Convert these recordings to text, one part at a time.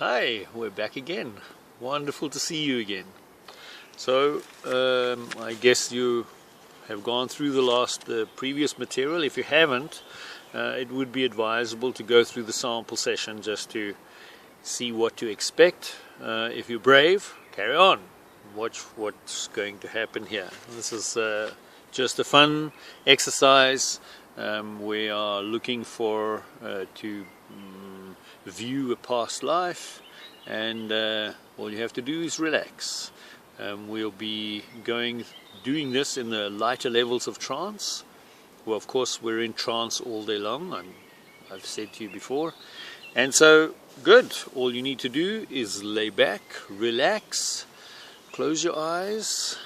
Hi, we're back again. Wonderful to see you again. So, I guess you have gone through the previous material. If you haven't, it would be advisable to go through the sample session just to see what to expect. If you're brave, carry on. Watch what's going to happen here. This is just a fun exercise. We are looking for to view a past life, and all you have to do is relax. We'll be doing this in the lighter levels of trance. Well, of course, we're in trance all day long, I've said to you before. And so, good. All you need to do is lay back, relax, close your eyes,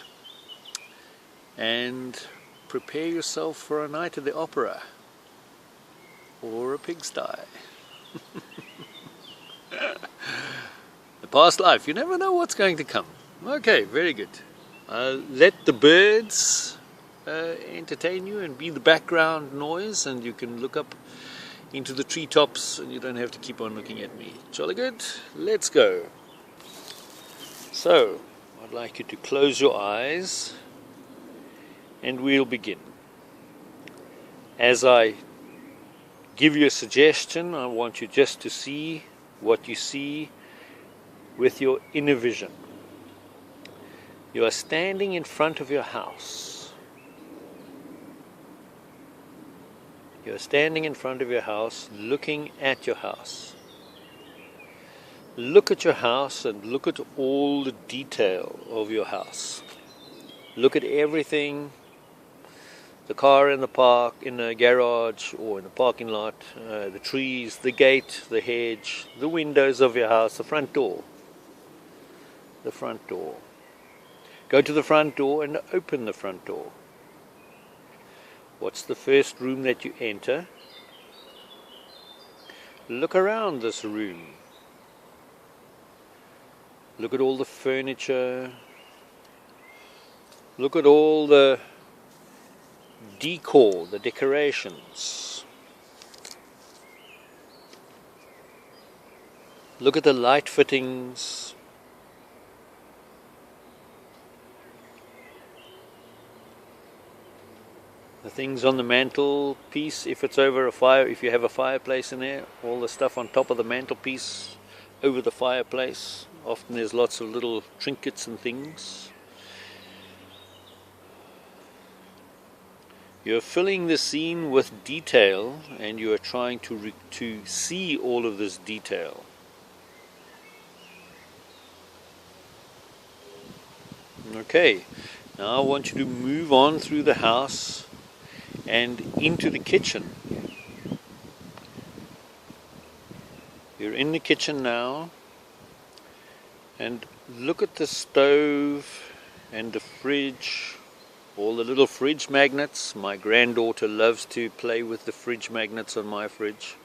and prepare yourself for a night at the opera or a pigsty. The past life, you never know what's going to come. Okay, very good. Let the birds entertain you and be the background noise, and you can look up into the treetops and you don't have to keep on looking at me. Jolly good. Let's go. So, I'd like you to close your eyes and we'll begin. As I give you a suggestion, I want you just to see what you see with your inner vision. You are standing in front of your house. You are standing in front of your house, looking at your house. Look at your house and look at all the detail of your house. Look at everything. The car in the park, in the garage or in the parking lot, the trees, the gate, the hedge, the windows of your house, the front door. The front door. Go to the front door and open the front door. What's the first room that you enter? Look around this room. Look at all the furniture. Look at all the decor, the decorations. Look at the light fittings. The things on the mantelpiece, if it's over a fire, if you have a fireplace in there, all the stuff on top of the mantelpiece over the fireplace. Often there's lots of little trinkets and things. You're filling the scene with detail, and you are trying to see all of this detail. Okay, now I want you to move on through the house and into the kitchen. You're in the kitchen now, and look at the stove and the fridge. All the little fridge magnets. My granddaughter loves to play with the fridge magnets on my fridge.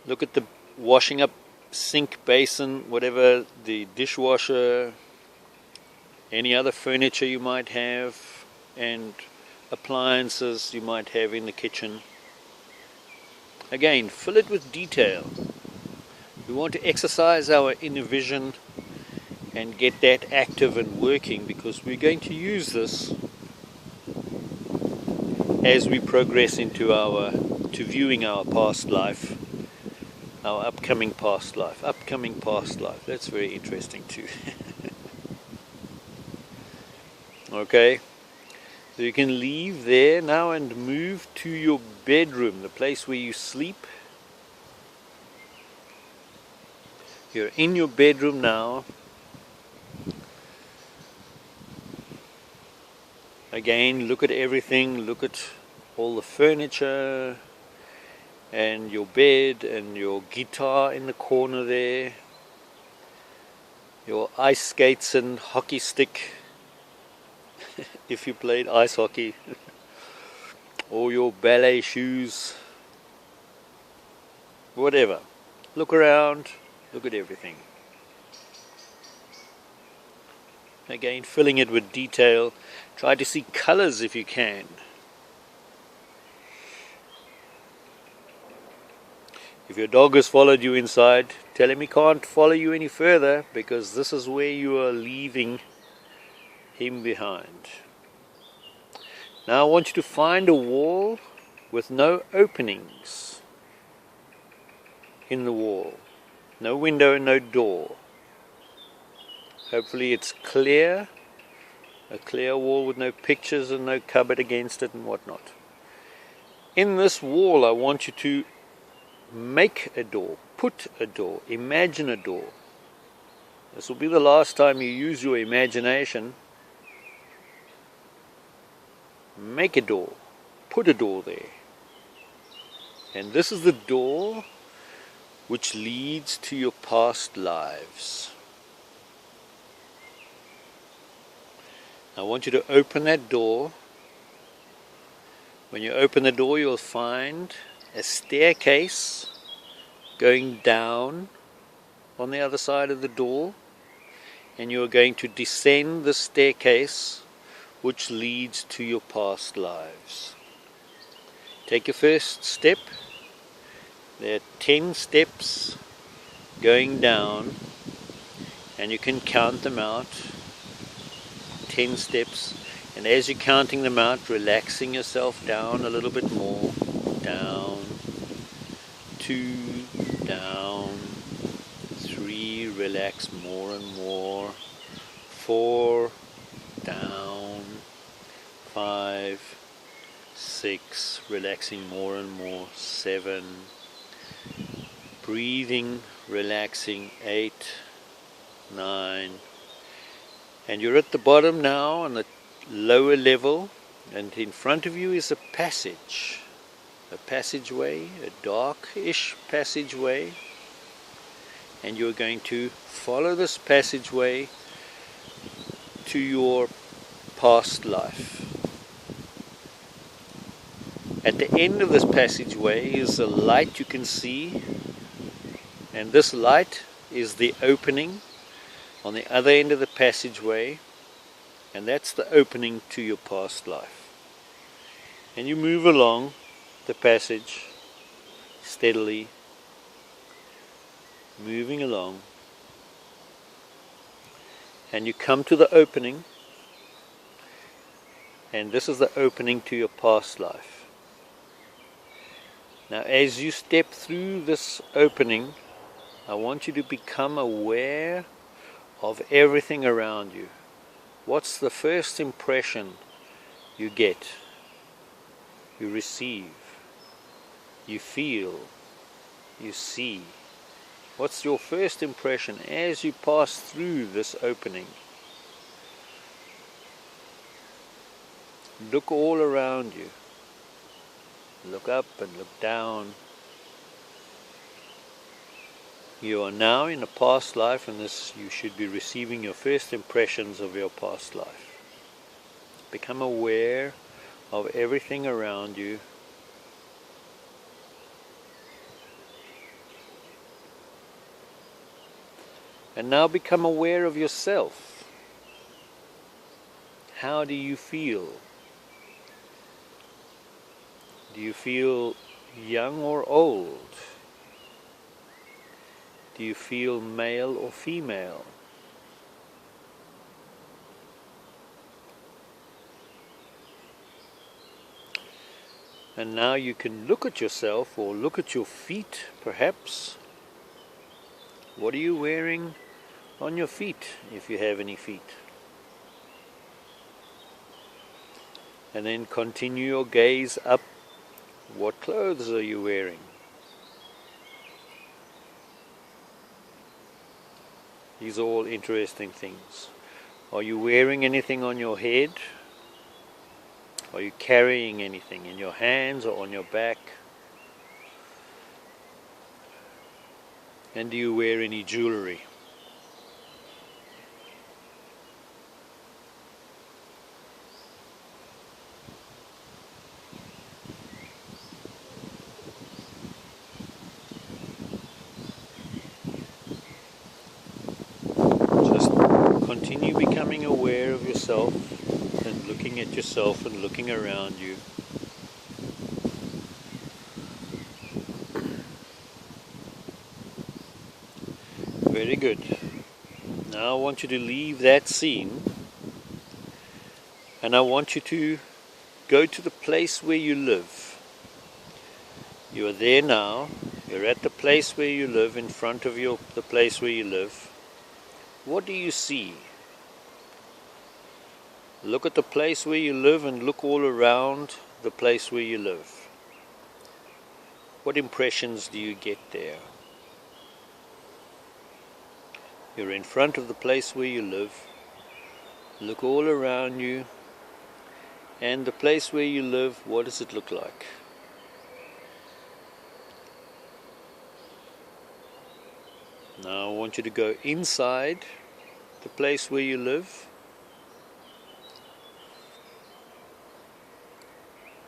Look at the washing up sink, basin, whatever, the dishwasher, any other furniture you might have, and appliances you might have in the kitchen. Again, fill it with detail. We want to exercise our inner vision and get that active and working, because we're going to use this as we progress into viewing our past life, our upcoming past life. That's very interesting too. Okay, so you can leave there now and move to your bedroom, the place where you sleep. You're in your bedroom now. Again, look at everything, look at all the furniture and your bed and your guitar in the corner there, your ice skates and hockey stick, if you played ice hockey, or your ballet shoes, whatever. Look around, look at everything. Again, filling it with detail. Try to see colors if you can. If your dog has followed you inside, tell him he can't follow you any further, because this is where you are leaving him behind. Now I want you to find a wall with no openings in the wall. No window and no door. Hopefully it's clear. A clear wall with no pictures and no cupboard against it and whatnot. In this wall I want you to make a door, put a door, imagine a door. This will be the last time you use your imagination. Make a door, put a door there. And this is the door which leads to your past lives. I want you to open that door. When you open the door, you'll find a staircase going down on the other side of the door, and you're going to descend the staircase which leads to your past lives. Take your first step. There are 10 steps going down, and you can count them out. 10 steps, and as you're counting them out, relaxing yourself down a little bit more. Down, 2, down, 3, relax more and more. 4, down, 5, 6, relaxing more and more. 7, breathing, relaxing. 8, 9, and you're at the bottom now on the lower level, and in front of you is a passage, a passageway, a darkish passageway, and you're going to follow this passageway to your past life. At the end of this passageway is a light you can see, and this light is the opening on the other end of the passageway, and that's the opening to your past life. And you move along the passage steadily, moving along, and you come to the opening, and this is the opening to your past life. Now as you step through this opening, I want you to become aware of everything around you. What's the first impression you get, you receive, you feel, you see? What's your first impression as you pass through this opening? Look all around you. Look up and look down. You are now in a past life, and this you should be receiving your first impressions of your past life. Become aware of everything around you. And now become aware of yourself. How do you feel? Do you feel young or old? Do you feel male or female? And now you can look at yourself, or look at your feet perhaps. What are you wearing on your feet, if you have any feet? And then continue your gaze up. What clothes are you wearing? These are all interesting things. Are you wearing anything on your head? Are you carrying anything in your hands or on your back? And do you wear any jewelry? Continue becoming aware of yourself and looking at yourself and looking around you. Very good. Now I want you to leave that scene, and I want you to go to the place where you live. You are there now. You're at the place where you live, in front of the place where you live. What do you see? Look at the place where you live and look all around the place where you live. What impressions do you get there? You're in front of the place where you live. Look all around you. And the place where you live, what does it look like? Now I want you to go inside the place where you live.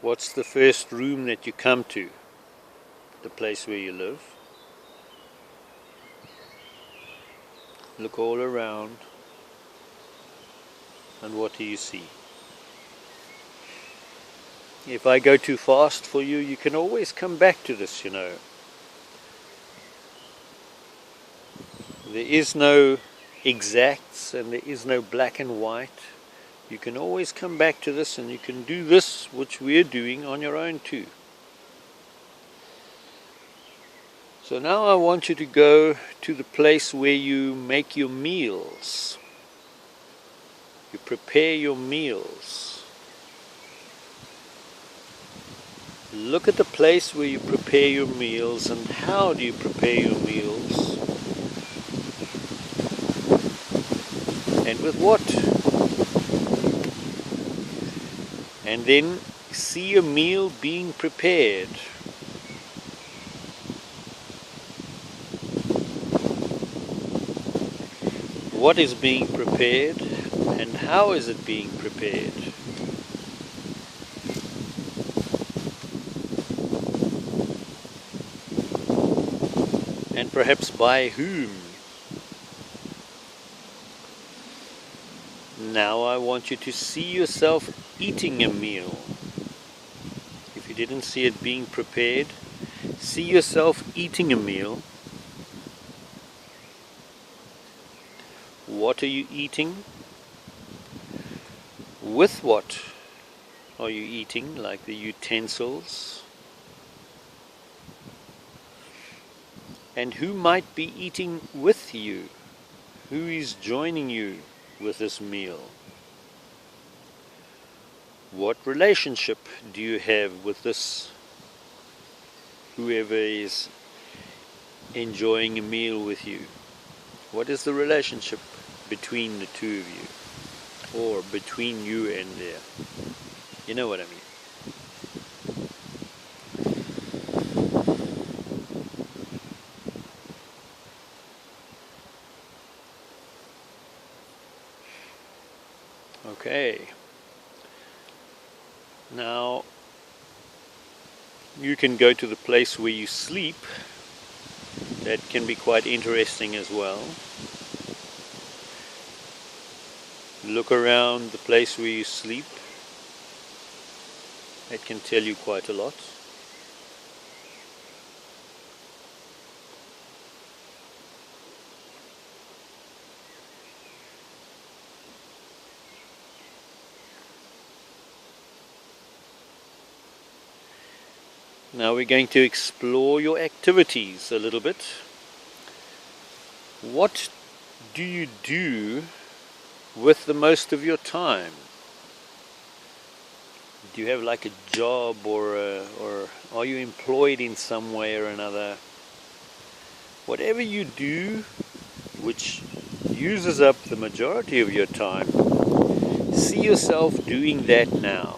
What's the first room that you come to? The place where you live. Look all around, and what do you see? If I go too fast for you, you can always come back to this, you know. There is no exacts and there is no black and white. You can always come back to this, and you can do this, which we're doing, on your own too. So now I want you to go to the place where you make your meals. You prepare your meals. Look at the place where you prepare your meals, and how do you prepare your meals? And with what? And then see a meal being prepared. What is being prepared, and how is it being prepared? And perhaps by whom? Now I want you to see yourself eating a meal. If you didn't see it being prepared, see yourself eating a meal. What are you eating? With what are you eating, like the utensils? And who might be eating with you? Who is joining you with this meal? What relationship do you have with this, whoever is enjoying a meal with you? What is the relationship between the two of you, or between you and there? You know what I mean. Okay. Now you can go to the place where you sleep. That can be quite interesting as well. Look around the place where you sleep. That can tell you quite a lot. Now we're going to explore your activities a little bit. What do you do with the most of your time? Do you have like a job, or are you employed in some way or another? Whatever you do which uses up the majority of your time, see yourself doing that now.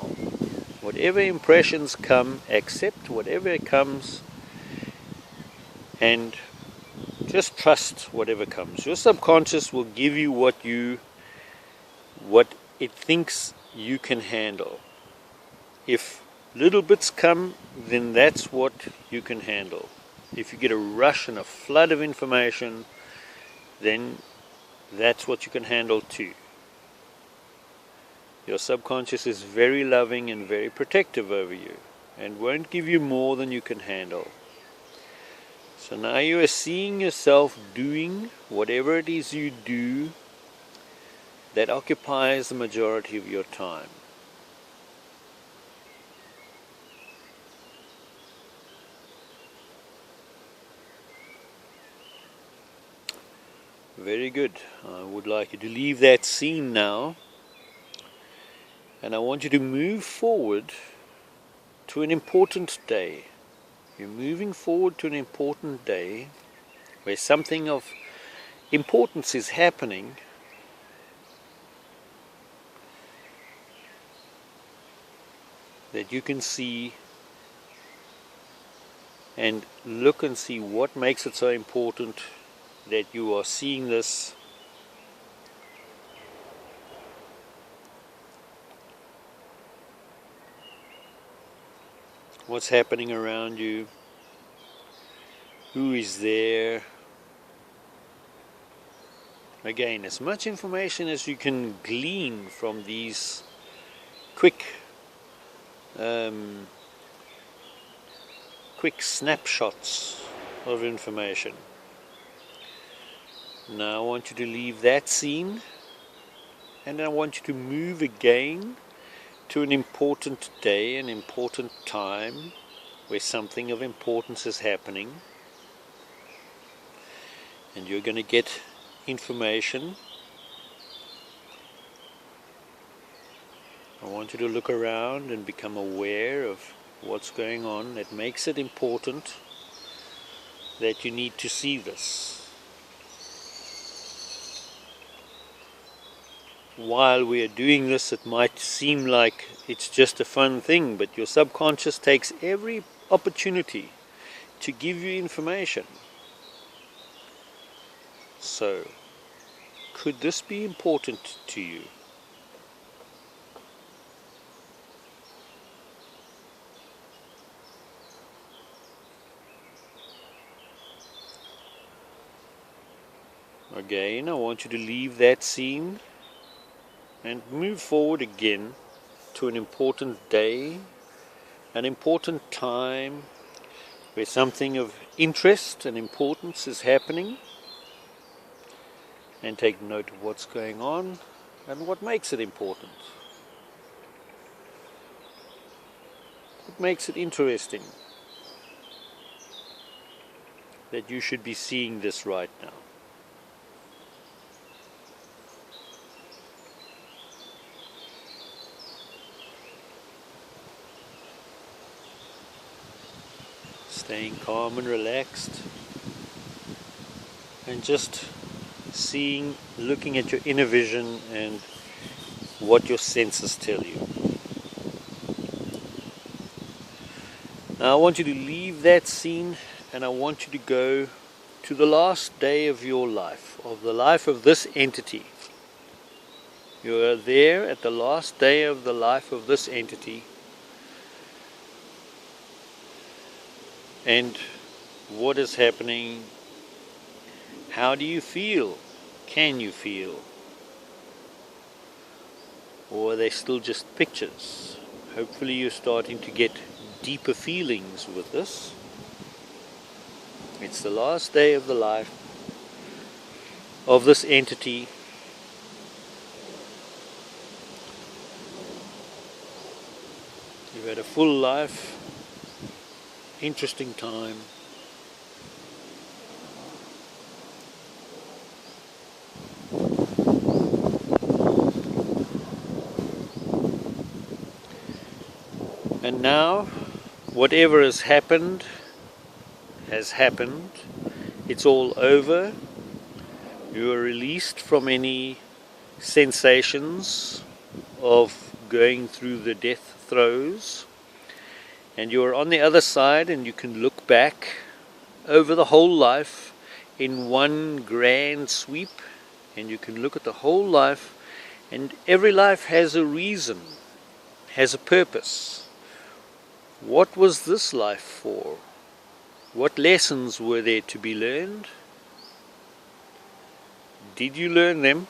Whatever impressions come, accept whatever comes, and just trust whatever comes. Your subconscious will give you what it thinks you can handle. If little bits come, then that's what you can handle. If you get a rush and a flood of information, then that's what you can handle too. Your subconscious is very loving and very protective over you, and won't give you more than you can handle. So now you are seeing yourself doing whatever it is you do that occupies the majority of your time. Very good. I would like you to leave that scene now, and I want you to move forward to an important day. You're moving forward to an important day where something of importance is happening, that you can see and look and see what makes it so important that you are seeing this. What's happening around you? Who is there? Again, as much information as you can glean from these quick snapshots of information. Now I want you to leave that scene, and I want you to move again to an important day, an important time where something of importance is happening, and you're going to get information. I want you to look around and become aware of what's going on that makes it important that you need to see this. While we are doing this, it might seem like it's just a fun thing, but your subconscious takes every opportunity to give you information. So, could this be important to you? Again, I want you to leave that scene and move forward again to an important day, an important time where something of interest and importance is happening, and take note of what's going on and what makes it important. What makes it interesting that you should be seeing this right now? Staying calm and relaxed, and just seeing, looking at your inner vision and what your senses tell you. Now I want you to leave that scene, and I want you to go to the last day of your life, of the life of this entity. You are there at the last day of the life of this entity. And what is happening? How do you feel? Can you feel? Or are they still just pictures? Hopefully you're starting to get deeper feelings with this. It's the last day of the life of this entity. You've had a full life. Interesting time. And now, whatever has happened, it's all over. You are released from any sensations of going through the death throes. And you are on the other side, and you can look back over the whole life in one grand sweep, and you can look at the whole life, and every life has a reason, has a purpose. What was this life for? What lessons were there to be learned? Did you learn them?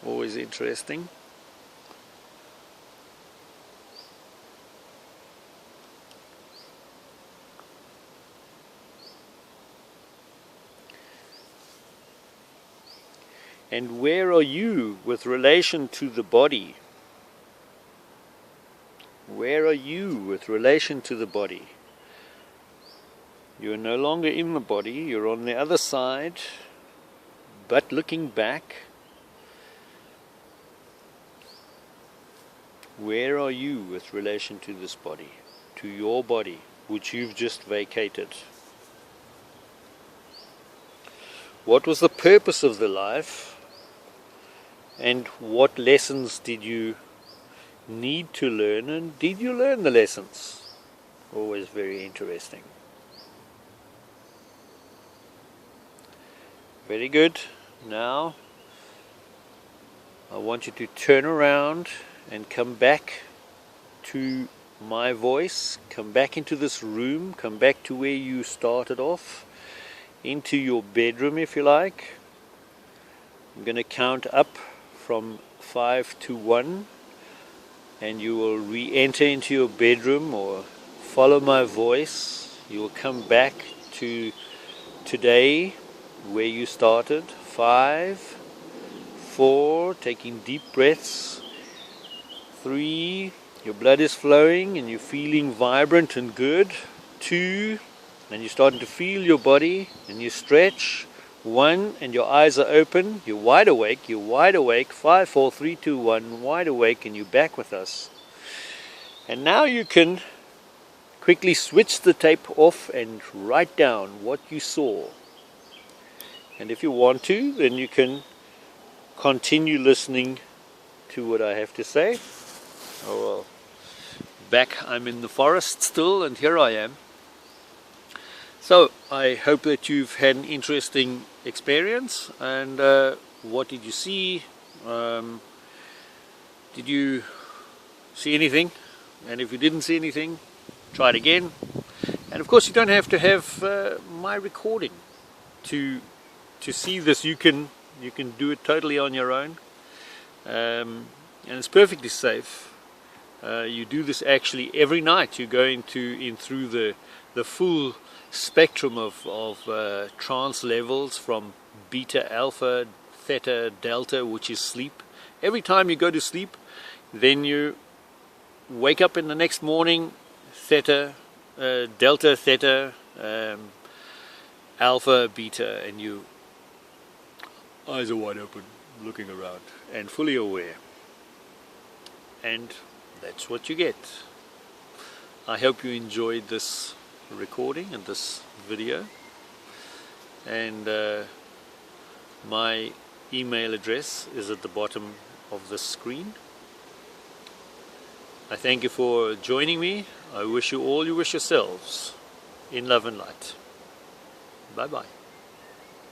Always interesting. And where are you with relation to the body? Where are you with relation to the body? You're no longer in the body, you're on the other side, but looking back. Where are you with relation to this body, to your body, which you've just vacated? What was the purpose of the life, and what lessons did you need to learn, and did you learn the lessons? Always very interesting. Very good. Now I want you to turn around and come back to my voice, come back into this room, come back to where you started off, into your bedroom if you like. I'm going to count up from 5 to 1, and you will re-enter into your bedroom or follow my voice. You will come back to today where you started. 5, 4, taking deep breaths. 3, your blood is flowing and you're feeling vibrant and good. 2, and you're starting to feel your body and you stretch. 1, and your eyes are open, you're wide awake, you're wide awake. 5, 4, 3, 2, 1, wide awake, and you're back with us. And now you can quickly switch the tape off and write down what you saw. And if you want to, then you can continue listening to what I have to say. Oh well, back I'm in the forest still, and here I am. So I hope that you've had an interesting experience. And what did you see? Did you see anything? And if you didn't see anything, try it again. And of course you don't have to have my recording to see this. You can do it totally on your own, and it's perfectly safe. You do this actually every night. You go in through the full spectrum of trance levels, from beta, alpha, theta, delta, which is sleep. Every time you go to sleep, then you wake up in the next morning, theta, delta, theta, alpha, beta, and you eyes are wide open, looking around and fully aware. And that's what you get. I hope you enjoyed this recording and this video. And my email address is at the bottom of the screen. I thank you for joining me. I wish you all you wish yourselves, in love and light. Bye bye.